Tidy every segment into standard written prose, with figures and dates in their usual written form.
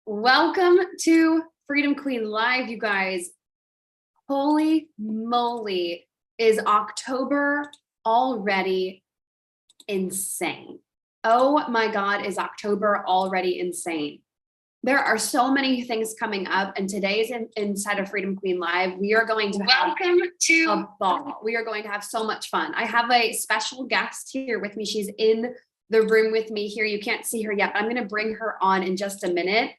Welcome to Freedom Queen Live, you guys. Holy moly, is October already insane? Oh my God, is October already insane? There are so many things coming up, and today's inside of Freedom Queen Live, we are going to have a ball. We are going to have so much fun. I have a special guest here with me. She's in the room with me here. You can't see her yet, but I'm going to bring her on in just a minute.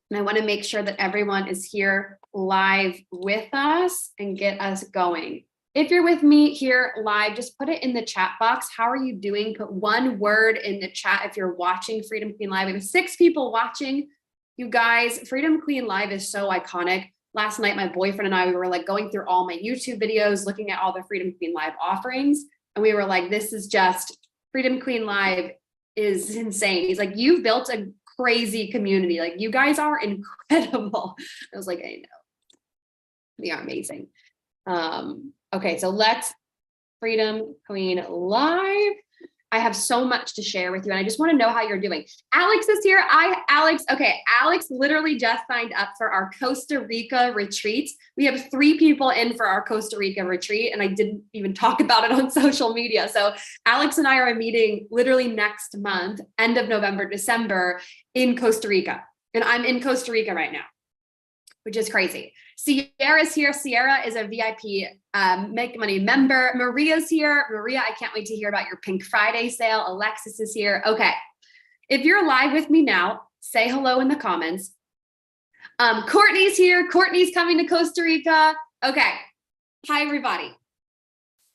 And I want to make sure that everyone is here live with us and get us going. If you're with me here live, just put it in the chat box. How are you doing? Put one word in the chat if you're watching Freedom Queen Live. We have 6 people watching. You guys, Freedom Queen Live is so iconic. Last night, my boyfriend and I, we were like going through all my YouTube videos, looking at all the Freedom Queen Live offerings. And we were like, this is just, Freedom Queen Live is insane. He's like, you've built a crazy community. Like, you guys are incredible. I was like, I know. We are amazing. Okay, so let's Freedom Queen Live. I have so much to share with you, and I just want to know how you're doing. Alex is here. Alex literally just signed up for our Costa Rica retreat. We have 3 people in for our Costa Rica retreat, and I didn't even talk about it on social media. So Alex and I are meeting literally next month, end of November, December, in Costa Rica. And I'm in Costa Rica right now, which is crazy. Sierra's here. Sierra is a VIP Make Money member. Maria's here. Maria, I can't wait to hear about your Pink Friday sale. Alexis is here. Okay. If you're live with me now, say hello in the comments. Courtney's here. Courtney's coming to Costa Rica. Okay. Hi, everybody.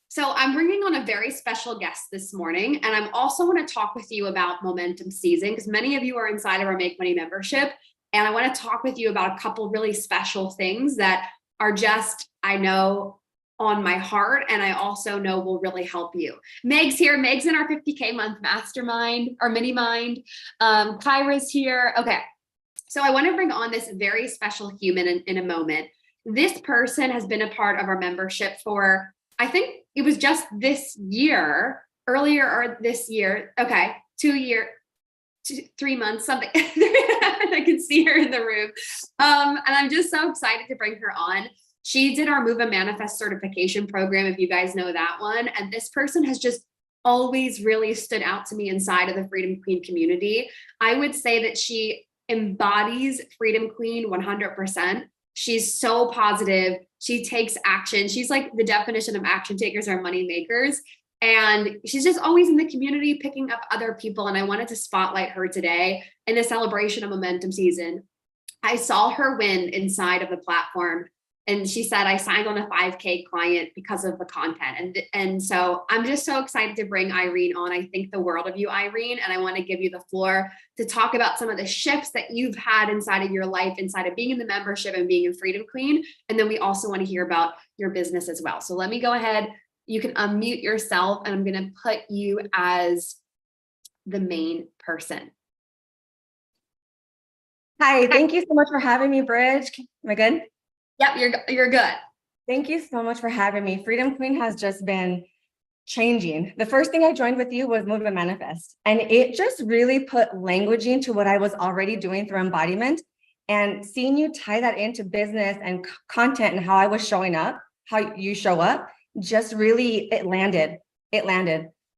So I'm bringing on a very special guest this morning, and I'm also want to talk with you about momentum season, because many of you are inside of our Make Money membership. And I want to talk with you about a couple really special things that are just, I know, on my heart, and I also know will really help you. Meg's here. Meg's in our 50K month mastermind, or mini mind. Kyra's here. Okay. So I want to bring on this very special human in a moment. This person has been a part of our membership for, I think it was just this year, earlier or this year. Okay. 3 months, something. I can see her in the room. And I'm just so excited to bring her on. She did our Move and Manifest certification program, if you guys know that one. And this person has just always really stood out to me inside of the Freedom Queen community. I would say that she embodies Freedom Queen 100%. She's so positive. She takes action. She's like the definition of action takers are money makers. And she's just always in the community picking up other people. And I wanted to spotlight her today in a celebration of momentum season. I saw her win inside of the platform. And she said, I signed on a 5K client because of the content. And so I'm just so excited to bring Irene on. I think the world of you, Irene. And I want to give you the floor to talk about some of the shifts that you've had inside of your life, inside of being in the membership and being a Freedom Queen. And then we also want to hear about your business as well. So let me go ahead. You can unmute yourself, and I'm going to put you as the main person. Hi, thank you so much for having me, Bridge. Am I good? Yep, you're good. Thank you so much for having me. Freedom Queen has just been changing. The first thing I joined with you was Move and Manifest, and it just really put languaging to what I was already doing through embodiment, and seeing you tie that into business and content and how I was showing up, how you show up, just really, it landed.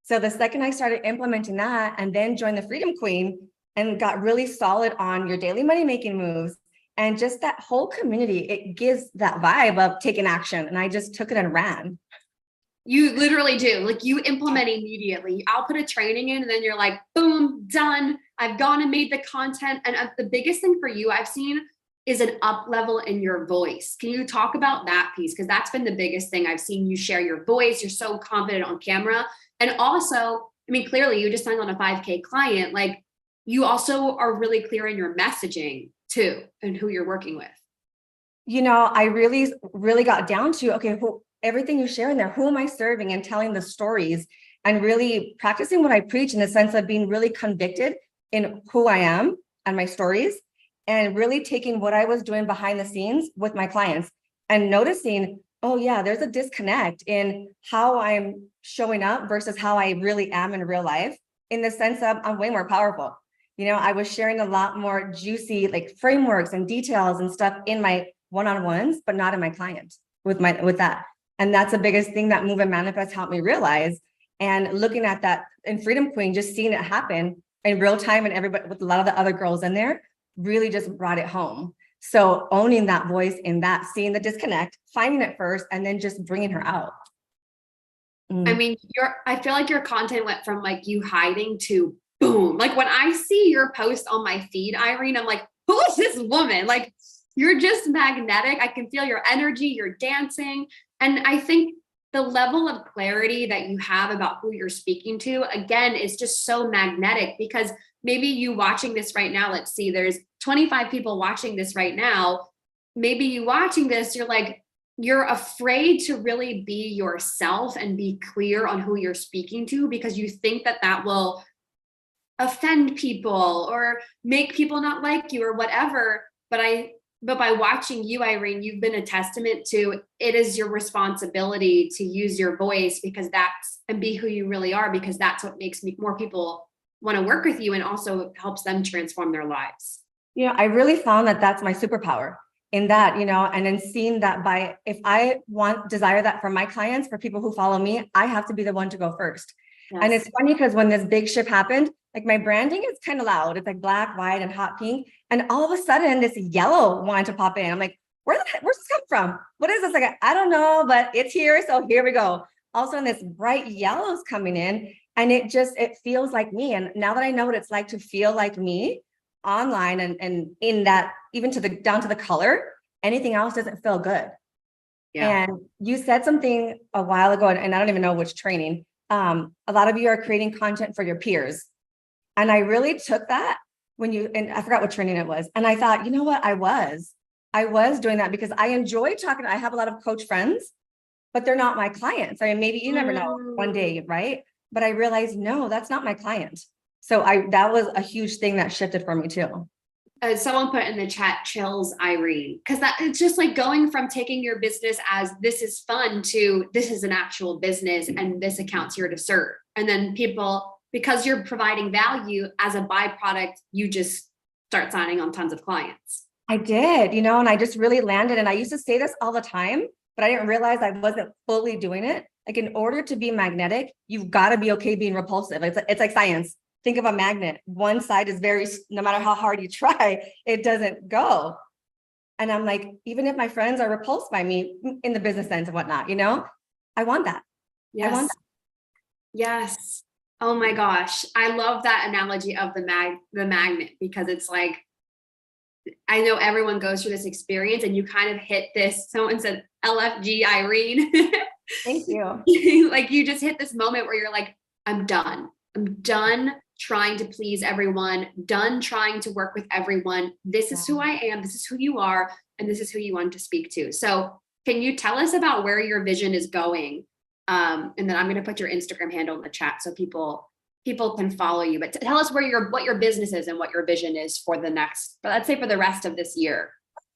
So the second I started implementing that and then joined the Freedom Queen and got really solid on your daily money making moves and just that whole community, it gives that vibe of taking action. And I just took it and ran. You literally do. Like, you implement immediately. I'll put a training in and then you're like, boom, done. I've gone and made the content. And the biggest thing for you I've seen is an up level in your voice. Can you talk about that piece? Because that's been the biggest thing I've seen you share your voice. You're so confident on camera. And also, I mean, clearly you just signed on a 5K client. Like, you also are really clear in your messaging too, and who you're working with. You know, I really, really got down to, okay, everything you share in there, who am I serving, and telling the stories and really practicing what I preach in the sense of being really convicted in who I am and my stories, and really taking what I was doing behind the scenes with my clients and noticing, oh yeah, there's a disconnect in how I'm showing up versus how I really am in real life, in the sense of I'm way more powerful. I was sharing a lot more juicy like frameworks and details and stuff in my one-on-ones, but not in my client with that. And that's the biggest thing that Move and Manifest helped me realize. And looking at that in Freedom Queen, just seeing it happen in real time and everybody with a lot of the other girls in there really just brought it home. So owning that voice in that, seeing the disconnect, finding it first, and then just bringing her out. I mean, I feel like your content went from like you hiding to boom. Like when I see your post on my feed, Irene, I'm like, who is this woman? Like you're just magnetic. I can feel your energy, you're dancing. And I think the level of clarity that you have about who you're speaking to, again, is just so magnetic because maybe you watching this right now, let's see, there's 25 people watching this right now. Maybe you watching this, you're like, you're afraid to really be yourself and be clear on who you're speaking to because you think that that will offend people or make people not like you or whatever. But by watching you, Irene, you've been a testament to it is your responsibility to use your voice because and be who you really are, because that's what makes more people want to work with you and also helps them transform their lives. I really found that that's my superpower in that, and then seeing that if I desire that for my clients, for people who follow me, I have to be the one to go first. Yes. And it's funny because when this big shift happened, like my branding is kind of loud. It's like black, white, and hot pink. And all of a sudden this yellow wanted to pop in. I'm like, where's this come from? What is this? Like, I don't know, but it's here. So here we go. Also, this bright yellow is coming in and it feels like me. And now that I know what it's like to feel like me online and in that, even down to the color, anything else doesn't feel good. Yeah. And you said something a while ago, and I don't even know which training. A lot of you are creating content for your peers. And I really took that and I forgot what training it was. And I thought, you know what? I was doing that because I enjoy talking. I have a lot of coach friends, but they're not my clients. I mean, maybe you never know one day, right? But I realized, no, that's not my client. So that was a huge thing that shifted for me too. Someone put in the chat, chills, Irene, because it's just like going from taking your business as this is fun to this is an actual business and this account's here to serve. And then people, because you're providing value as a byproduct, you just start signing on tons of clients. I did, and I just really landed. And I used to say this all the time, but I didn't realize I wasn't fully doing it. Like in order to be magnetic, you've got to be okay being repulsive. It's like science. Think of a magnet. One side is no matter how hard you try, it doesn't go. And I'm like, even if my friends are repulsed by me in the business sense and whatnot, I want that. Yes. I want that. Yes. Oh my gosh. I love that analogy of the magnet because it's like, I know everyone goes through this experience and you kind of hit this, someone said LFG Irene. Thank you. Like you just hit this moment where you're like, I'm done trying to please everyone, done trying to work with everyone. This is who I am. This is who you are. And this is who you want to speak to. So can you tell us about where your vision is going? And then I'm going to put your Instagram handle in the chat so people can follow you, but tell us what your business is and what your vision is for let's say for the rest of this year.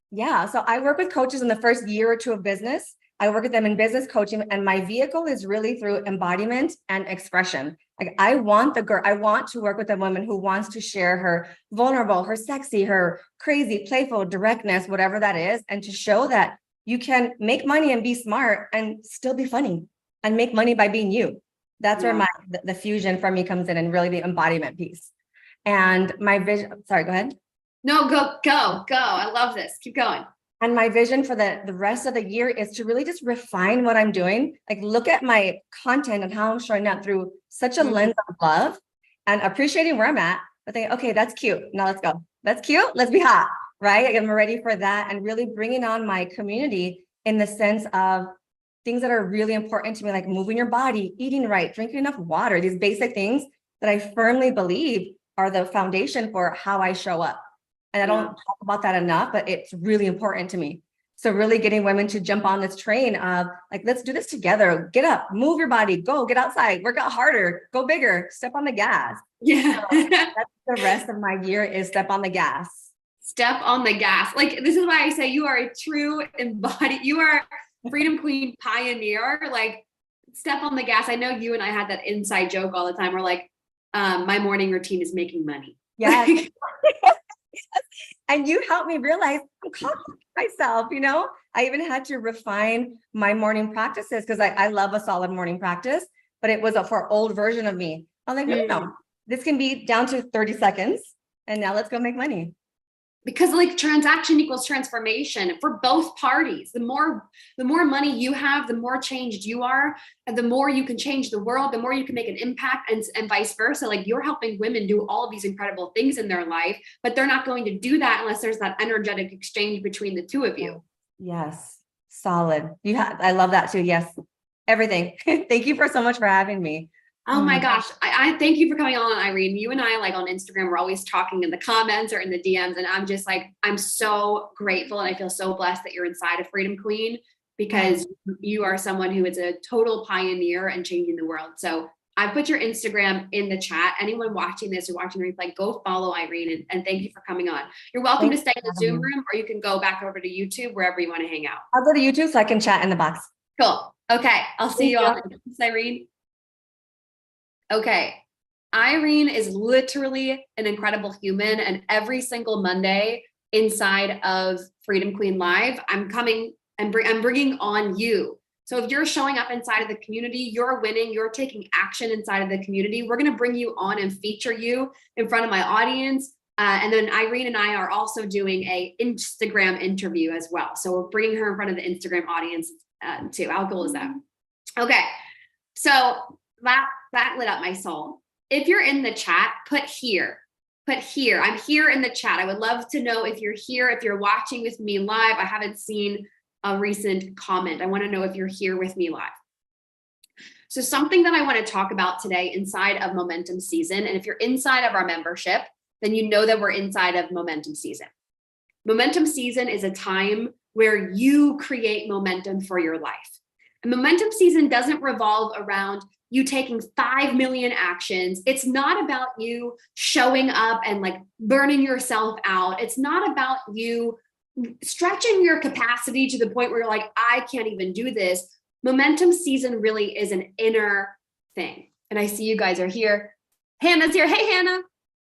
Yeah. So I work with coaches in the first year or two of business. I work with them in business coaching, and my vehicle is really through embodiment and expression. Like I want to work with a woman who wants to share her vulnerable, her sexy, her crazy, playful directness, whatever that is, and to show that you can make money and be smart and still be funny and make money by being you. That's where the fusion for me comes in, and really the embodiment piece. And my vision, sorry, go ahead. No, go. I love this. Keep going. And my vision for the rest of the year is to really just refine what I'm doing. Like look at my content and how I'm showing up through such a lens of love and appreciating where I'm at. But think, okay, that's cute. Now let's go. That's cute. Let's be hot, right? I'm ready for that. And really bringing on my community in the sense of things that are really important to me, like moving your body, eating right, drinking enough water, these basic things that I firmly believe are the foundation for how I show up. And I don't talk about that enough, but it's really important to me. So really getting women to jump on this train of like, let's do this together. Get up, move your body, go, get outside, work out harder, go bigger, step on the gas. Yeah. So that's the rest of my year is step on the gas. Step on the gas. Like, this is why I say you are a true you are Freedom Queen pioneer. Like, step on the gas. I know you and I had that inside joke all the time. We're like, my morning routine is making money. Yes. And you helped me realize I'm complicating myself, I even had to refine my morning practices because I love a solid morning practice, but it was for old version of me. I'm like, no, this can be down to 30 seconds. And now let's go make money. Because like transaction equals transformation for both parties. The more money you have, the more changed you are, and the more you can change the world, the more you can make an impact, and vice versa. Like you're helping women do all of these incredible things in their life, but they're not going to do that unless there's that energetic exchange between the two of you. Yes. Solid. I love that too. Yes. Everything. Thank you so much for having me. Oh my gosh. I thank you for coming on, Irene. You and I, like on Instagram, we're always talking in the comments or in the DMs. And I'm just like, I'm so grateful. And I feel so blessed that you're inside of Freedom Queen, because you are someone who is a total pioneer and changing the world. So I put your Instagram in the chat. Anyone watching this or watching the replay, go follow Irene, and thank you for coming on. You're welcome to stay in the Zoom room, or you can go back over to YouTube, wherever you want to hang out. I'll go to YouTube so I can chat in the box. Cool. Okay. I'll see you all. Thanks, Irene. Okay. Irene is literally an incredible human. And every single Monday inside of Freedom Queen Live, I'm coming and I'm bringing on you. So if you're showing up inside of the community, you're winning, you're taking action inside of the community, we're going to bring you on and feature you in front of my audience. And then Irene and I are also doing a Instagram interview as well. So we're bringing her in front of the Instagram audience too. How cool is that? Okay. So that lit up my soul. If you're in the chat, put here. I'm here in the chat. I would love to know if you're here, if you're watching with me live. I haven't seen a recent comment. I want to know if you're here with me live. So something that I want to talk about today inside of Momentum Season, and if you're inside of our membership, then you know that we're inside of Momentum Season. Momentum Season is a time where you create momentum for your life. And Momentum Season doesn't revolve around you taking 5 million actions. It's not about you showing up and like burning yourself out. It's not about you stretching your capacity to the point where you're like, I can't even do this. Momentum Season really is an inner thing. And I see you guys are here. Hannah's here. Hey, Hannah.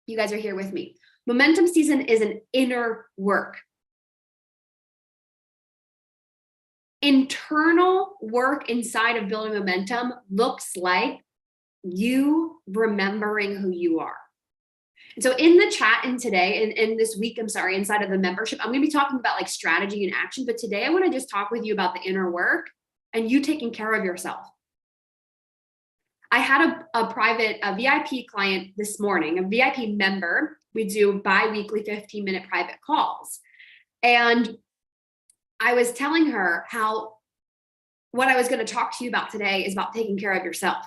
You guys are here with me. Momentum Season is an inner work. Internal work inside of building momentum looks like you remembering who you are. And so in the chat and today, in this week, inside of the membership, I'm going to be talking about like strategy and action. But today I want to just talk with you about the inner work and you taking care of yourself. I had a VIP client this morning, a VIP member. We do bi-weekly 15-minute private calls. And I was telling her how what I was going to talk to you about today is about taking care of yourself,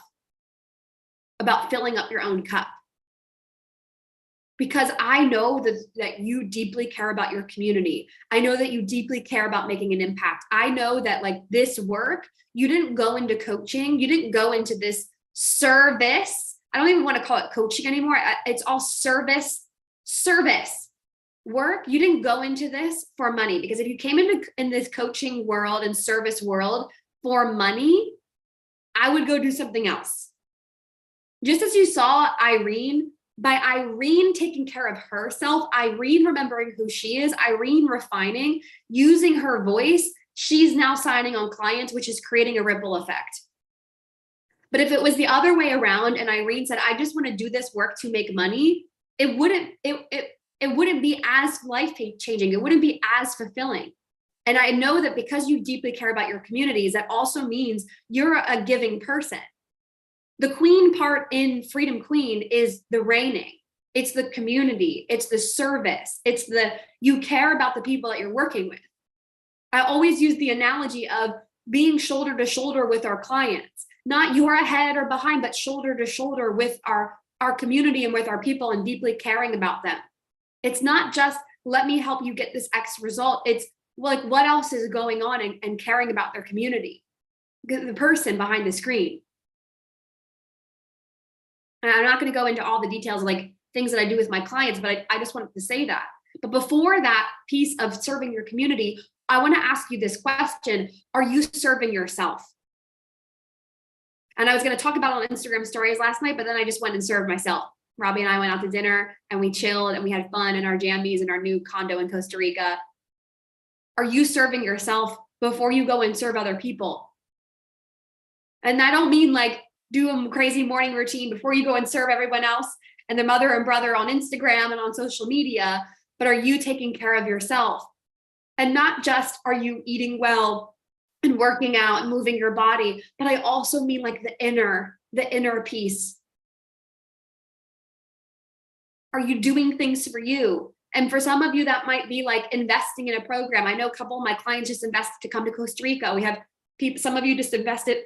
about filling up your own cup. Because I know that you deeply care about your community. I know that you deeply care about making an impact. I know that like this work, you didn't go into coaching. You didn't go into this service. I don't even want to call it coaching anymore. It's all service work. You didn't go into this for money, because if you came in this coaching world and service world for money, I would go do something else. Just as you saw Irene, by Irene taking care of herself, Irene remembering who she is, Irene refining, using her voice, she's now signing on clients, which is creating a ripple effect. But if it was the other way around and Irene said, I just want to do this work to make money, it wouldn't be as life-changing. It wouldn't be as fulfilling. And I know that because you deeply care about your communities, that also means you're a giving person. The queen part in Freedom Queen is the reigning. It's the community. It's the service. It's you care about the people that you're working with. I always use the analogy of being shoulder to shoulder with our clients, not you're ahead or behind, but shoulder to shoulder with our community and with our people and deeply caring about them. It's not just let me help you get this X result. It's like what else is going on and caring about their community, the person behind the screen. And I'm not going to go into all the details, like things that I do with my clients, but I just wanted to say that. But before that piece of serving your community, I want to ask you this question. Are you serving yourself? And I was going to talk about it on Instagram stories last night, but then I just went and served myself. Robbie and I went out to dinner and we chilled and we had fun in our jammies in our new condo in Costa Rica. Are you serving yourself before you go and serve other people? And I don't mean like do a crazy morning routine before you go and serve everyone else and their mother and brother on Instagram and on social media, but are you taking care of yourself? And not just are you eating well and working out and moving your body, but I also mean like the inner piece. Are you doing things for you? And for some of you, that might be like investing in a program. I know a couple of my clients just invested to come to Costa Rica. We have people, some of you just invested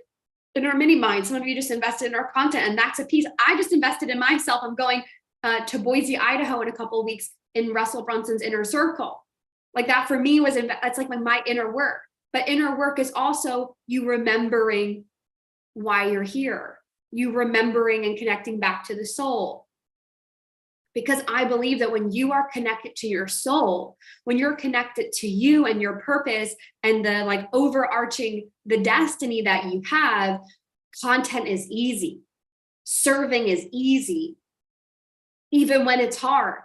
in our mini mind. Some of you just invested in our content. And that's a piece. I just invested in myself. I'm going to Boise, Idaho in a couple of weeks in Russell Brunson's inner circle. Like that for me was, that's like my inner work. But inner work is also you remembering why you're here. You remembering and connecting back to the soul. Because I believe that when you are connected to your soul, when you're connected to you and your purpose and the like overarching, the destiny that you have, content is easy. Serving is easy, even when it's hard.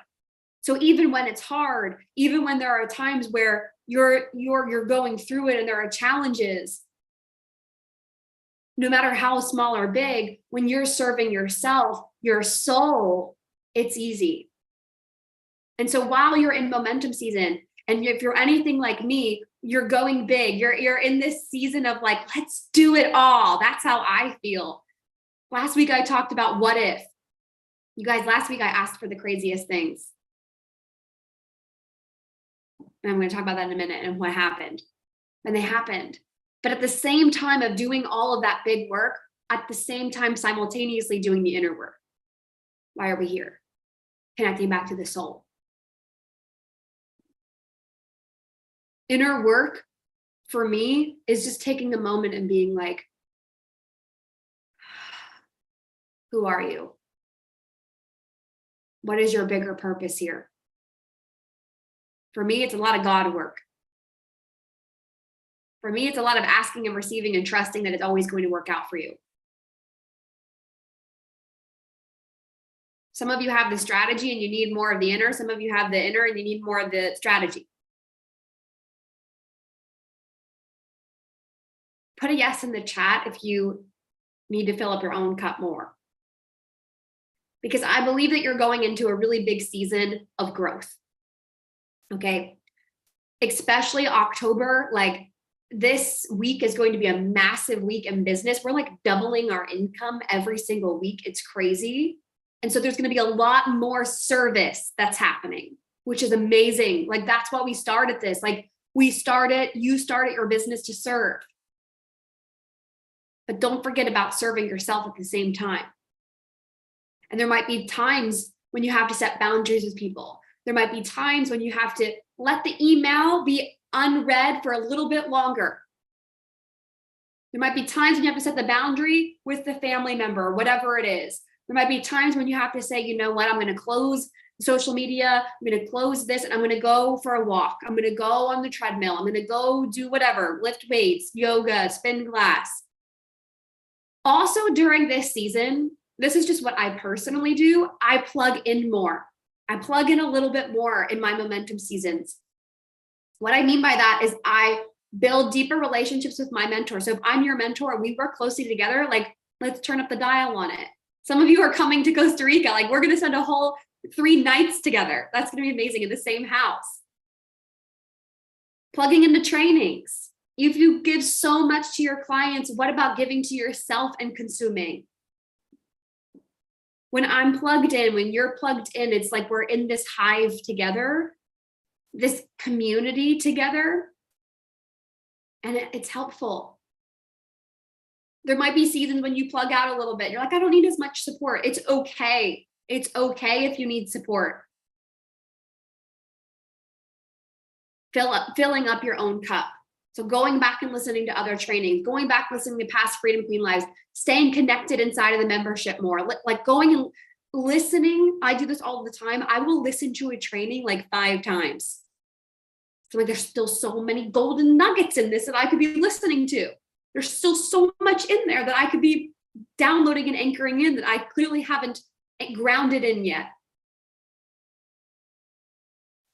So even when it's hard, even when there are times where you're going through it and there are challenges, no matter how small or big, when you're serving yourself, your soul, it's easy. And so while you're in momentum season, and if you're anything like me, you're going big, you're in this season of like, let's do it all. That's how I feel. Last week, I talked about what if. You guys, last week I asked for the craziest things. And I'm going to talk about that in a minute and what happened. And they happened. But at the same time of doing all of that big work, at the same time, simultaneously doing the inner work. Why are we here? Connecting back to the soul. Inner work for me is just taking a moment and being like, who are you? What is your bigger purpose here? For me, it's a lot of God work. For me, it's a lot of asking and receiving and trusting that it's always going to work out for you. Some of you have the strategy and you need more of the inner. Some of you have the inner and you need more of the strategy. Put a yes in the chat if you need to fill up your own cup more. Because I believe that you're going into a really big season of growth. Okay. Especially October, like this week is going to be a massive week in business. We're like doubling our income every single week. It's crazy. And so there's going to be a lot more service that's happening, which is amazing. Like that's why we started this. Like you started your business to serve. But don't forget about serving yourself at the same time. And there might be times when you have to set boundaries with people. There might be times when you have to let the email be unread for a little bit longer. There might be times when you have to set the boundary with the family member, whatever it is. There might be times when you have to say, you know what, I'm going to close social media. I'm going to close this and I'm going to go for a walk. I'm going to go on the treadmill. I'm going to go do whatever, lift weights, yoga, spin class. Also during this season, this is just what I personally do. I plug in more. I plug in a little bit more in my momentum seasons. What I mean by that is I build deeper relationships with my mentor. So if I'm your mentor and we work closely together, like let's turn up the dial on it. Some of you are coming to Costa Rica. Like we're going to spend a whole 3 nights together. That's going to be amazing in the same house. Plugging into trainings. If you give so much to your clients, what about giving to yourself and consuming? When I'm plugged in, when you're plugged in, it's like we're in this hive together, this community together, and it's helpful. There might be seasons when you plug out a little bit. You're like, I don't need as much support. It's okay. It's okay if you need support. Filling up your own cup. So going back and listening to other trainings, going back listening to past Freedom Queen lives, staying connected inside of the membership more, like going and listening. I do this all the time. I will listen to a training like 5 times. So like there's still so many golden nuggets in this that I could be listening to. There's still so much in there that I could be downloading and anchoring in that I clearly haven't grounded in yet.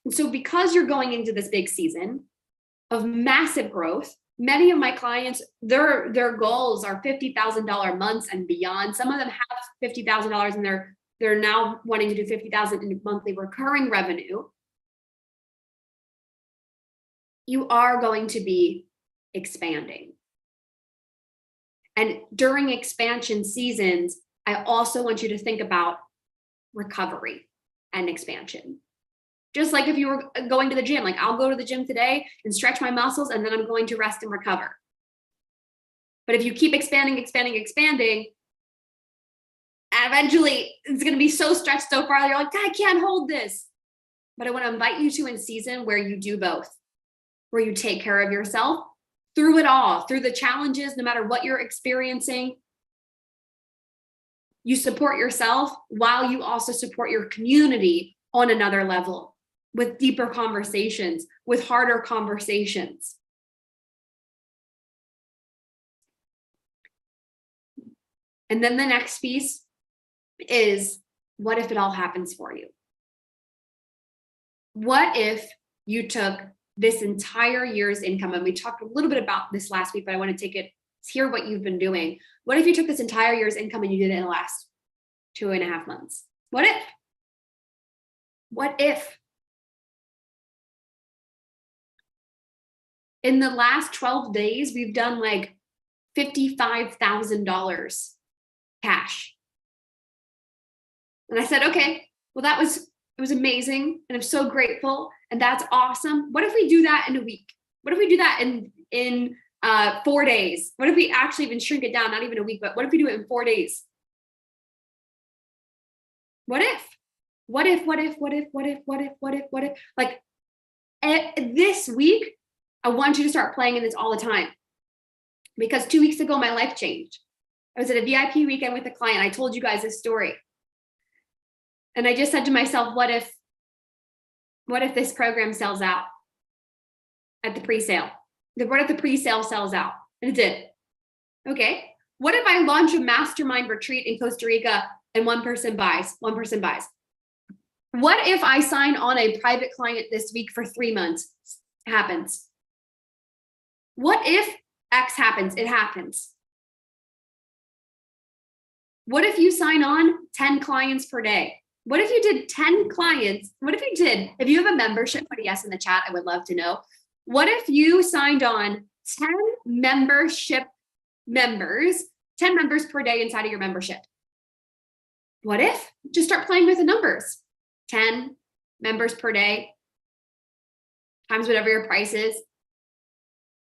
And so because you're going into this big season of massive growth, many of my clients, their goals are $50,000 months and beyond. Some of them have $50,000 and they're now wanting to do $50,000 in monthly recurring revenue. You are going to be expanding. And during expansion seasons, I also want you to think about recovery and expansion. Just like if you were going to the gym, like I'll go to the gym today and stretch my muscles, and then I'm going to rest and recover. But if you keep expanding, eventually it's going to be so stretched so far, you're like, I can't hold this. But I want to invite you to a season where you do both, where you take care of yourself through it all, through the challenges, no matter what you're experiencing. You support yourself while you also support your community on another level, with deeper conversations, with harder conversations. And then the next piece is, what if it all happens for you? What if you took this entire year's income, and we talked a little bit about this last week, but I want to hear what you've been doing. What if you took this entire year's income and you did it in the last 2.5 months? What if? What if? In the last 12 days, we've done like $55,000 cash. And I said, okay, well, it was amazing. And I'm so grateful. And that's awesome. What if we do that in a week? What if we do that in 4 days? What if we actually even shrink it down, not even a week, but what if we do it in 4 days? What if? What if? Like this week, I want you to start playing in this all the time. Because 2 weeks ago, my life changed. I was at a VIP weekend with a client. I told you guys this story. And I just said to myself, what if this program sells out at the pre-sale? What if the pre-sale sells out? And it did. Okay. What if I launch a mastermind retreat in Costa Rica and one person buys? What if I sign on a private client this week for 3 months? Happens. What if X happens? It happens. What if you sign on 10 clients per day? What if you did 10 clients? If you have a membership, put a yes in the chat. I would love to know. What if you signed on 10 membership members, 10 members per day inside of your membership? What if? Just start playing with the numbers. 10 members per day times whatever your price is,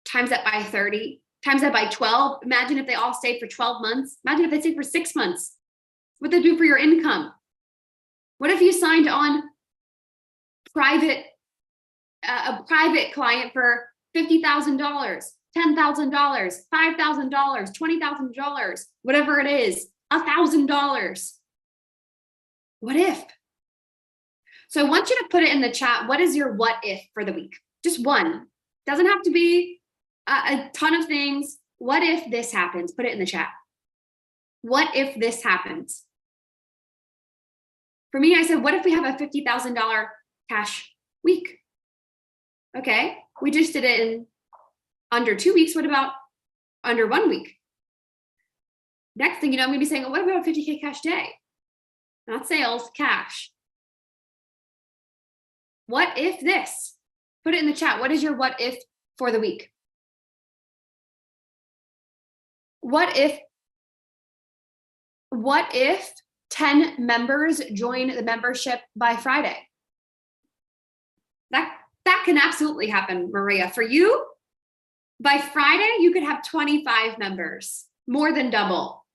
times that by 30, times that by 12. Imagine if they all stayed for 12 months. Imagine if they stayed for 6 months. What they do for your income? What if you signed on a private client for $50,000, $10,000, $5,000, $20,000, whatever it is, $1,000? What if? So I want you to put it in the chat. What is your what if for the week? Just one. Doesn't have to be a ton of things. What if this happens? Put it in the chat. What if this happens? For me, I said, what if we have a $50,000 cash week? Okay, we just did it in under 2 weeks. What about under 1 week? Next thing you know, I'm gonna be saying, oh, what about a 50K cash day? Not sales, cash. What if this? Put it in the chat. What is your what if for the week? What if 10 members join the membership by Friday? That can absolutely happen, Maria. For you, by Friday, you could have 25 members, more than double.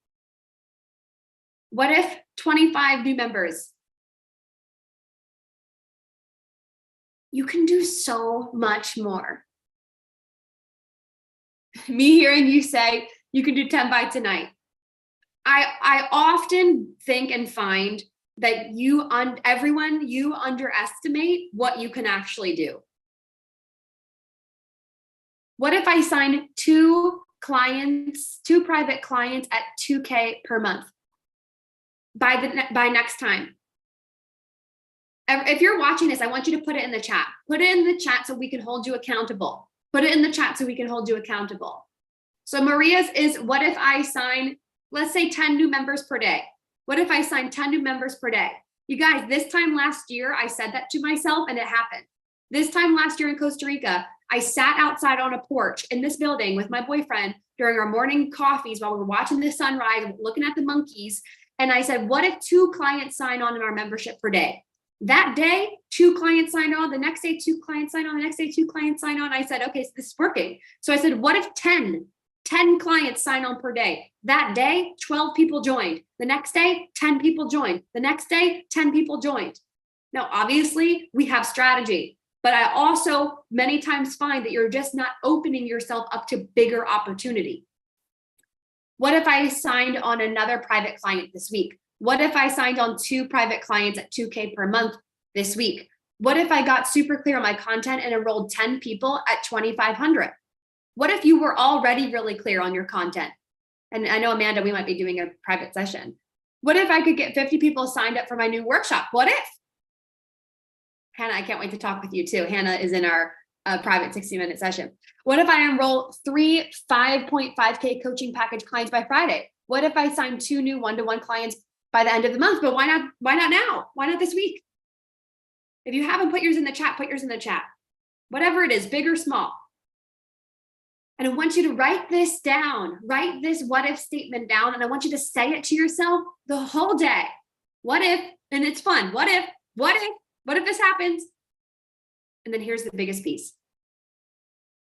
What if 25 new members? You can do so much more. Me hearing you say you can do 10 by tonight. I often think and find that you underestimate what you can actually do. What if I sign 2 private clients at $2K per month? by next time. If you're watching this, I want you to put it in the chat. Put it in the chat so we can hold you accountable. Put it in the chat so we can hold you accountable. So Maria's is, what if I sign, let's say 10 new members per day? What if I sign 10 new members per day? You guys, this time last year, I said that to myself and it happened. This time last year in Costa Rica, I sat outside on a porch in this building with my boyfriend during our morning coffees while we were watching the sunrise, looking at the monkeys. And I said, what if 2 clients sign on in our membership per day? That day, 2 clients signed on. The next day, 2 clients signed on. The next day, 2 clients signed on. I said, okay, so this is working. So I said, what if 10 clients sign on per day? That day, 12 people joined. The next day, 10 people joined. The next day, 10 people joined. Now, obviously, we have strategy, but I also many times find that you're just not opening yourself up to bigger opportunity. What if I signed on another private client this week? What if I signed on 2 private clients at $2,000 per month this week? What if I got super clear on my content and enrolled 10 people at $2,500? What if you were already really clear on your content? And I know, Amanda, we might be doing a private session. What if I could get 50 people signed up for my new workshop? What if? Hannah, I can't wait to talk with you too. Hannah is in our private 60-minute session. What if I enroll 3 5.5K coaching package clients by Friday? What if I sign 2 new one-to-one clients by the end of the month? But why not now? Why not this week? If you haven't put yours in the chat, put yours in the chat. Whatever it is, big or small. And I want you to write this down, write this what if statement down. And I want you to say it to yourself the whole day. What if, and it's fun. What if this happens? And then here's the biggest piece.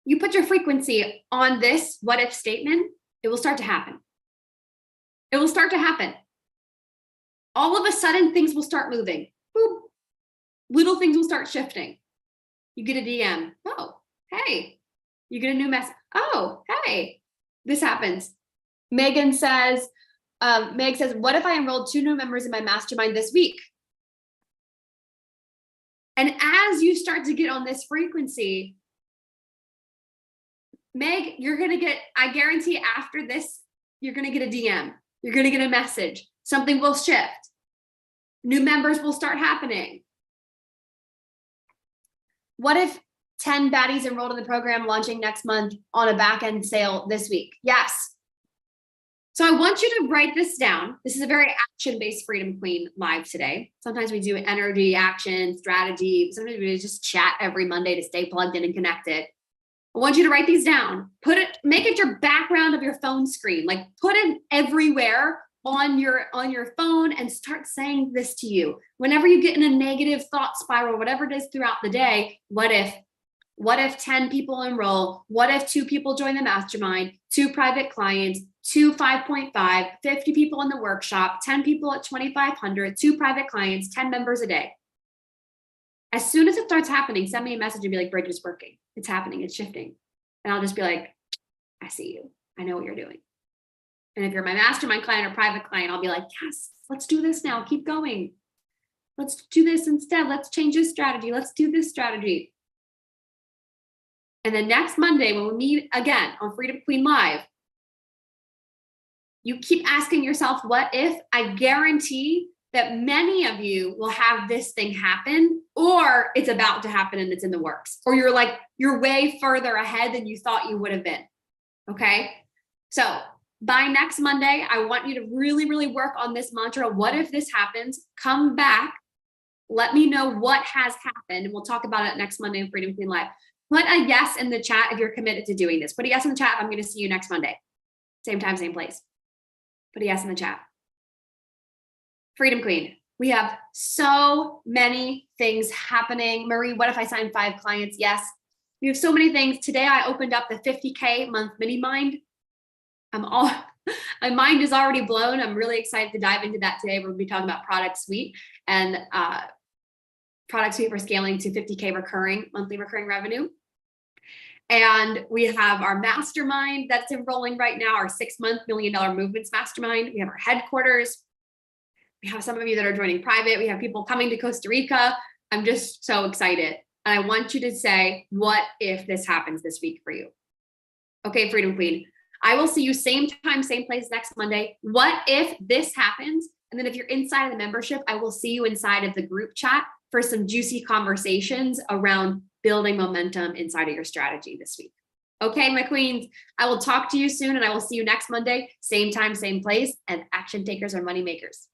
You put your frequency on this what if statement, it will start to happen. It will start to happen. All of a sudden, things will start moving. Boop. Little things will start shifting. You get a DM. Oh, hey. You get a new message. Oh, hey. This happens. Megan says, Meg says, what if I enrolled 2 new members in my mastermind this week? And as you start to get on this frequency, Meg, you're going to get, I guarantee after this, you're going to get a DM. You're going to get a message. Something will shift. New members will start happening. What if 10 baddies enrolled in the program launching next month on a back-end sale this week? Yes. So I want you to write this down. This is a very action-based Freedom Queen live today. Sometimes we do energy, action, strategy. Sometimes we just chat every Monday to stay plugged in and connected. I want you to write these down. Make it your background of your phone screen. Like put it everywhere on your phone and start saying this to you. Whenever you get in a negative thought spiral, whatever it is throughout the day, what if 10 people enroll? What if 2 people join the mastermind, 2 private clients, 2 5.5, 50 people in the workshop, 10 people at 2,500, 2 private clients, 10 members a day. As soon as it starts happening, send me a message and be like, Bridget, it's working. It's happening. It's shifting. And I'll just be like, I see you. I know what you're doing. And if you're my mastermind client or private client, I'll be like, yes, let's do this now. Keep going. Let's do this instead. Let's change this strategy. Let's do this strategy. And then next Monday, when we meet again on Freedom Queen Live, you keep asking yourself, what if? I guarantee that many of you will have this thing happen, or it's about to happen and it's in the works, or you're way further ahead than you thought you would have been. Okay. So by next Monday, I want you to really, really work on this mantra. What if this happens? Come back. Let me know what has happened. And we'll talk about it next Monday in Freedom Queen Live. Put a yes in the chat if you're committed to doing this. Put a yes in the chat. I'm going to see you next Monday. Same time, same place. Put a yes in the chat. Freedom Queen. We have so many things happening. Marie, what if I sign 5 clients? Yes. We have so many things. Today, I opened up the 50K month mini mind. My mind is already blown. I'm really excited to dive into that today. We'll be talking about product suite and product suite for scaling to 50K monthly recurring revenue. And we have our mastermind that's enrolling right now, our 6-month $1 million movements mastermind. We have our headquarters. We have some of you that are joining private. We have people coming to Costa Rica. I'm just so excited. And I want you to say, what if this happens this week for you? Okay, Freedom Queen. I will see you same time, same place next Monday. What if this happens? And then if you're inside of the membership, I will see you inside of the group chat for some juicy conversations around building momentum inside of your strategy this week. Okay, my queens, I will talk to you soon and I will see you next Monday, same time, same place. And action takers are money makers.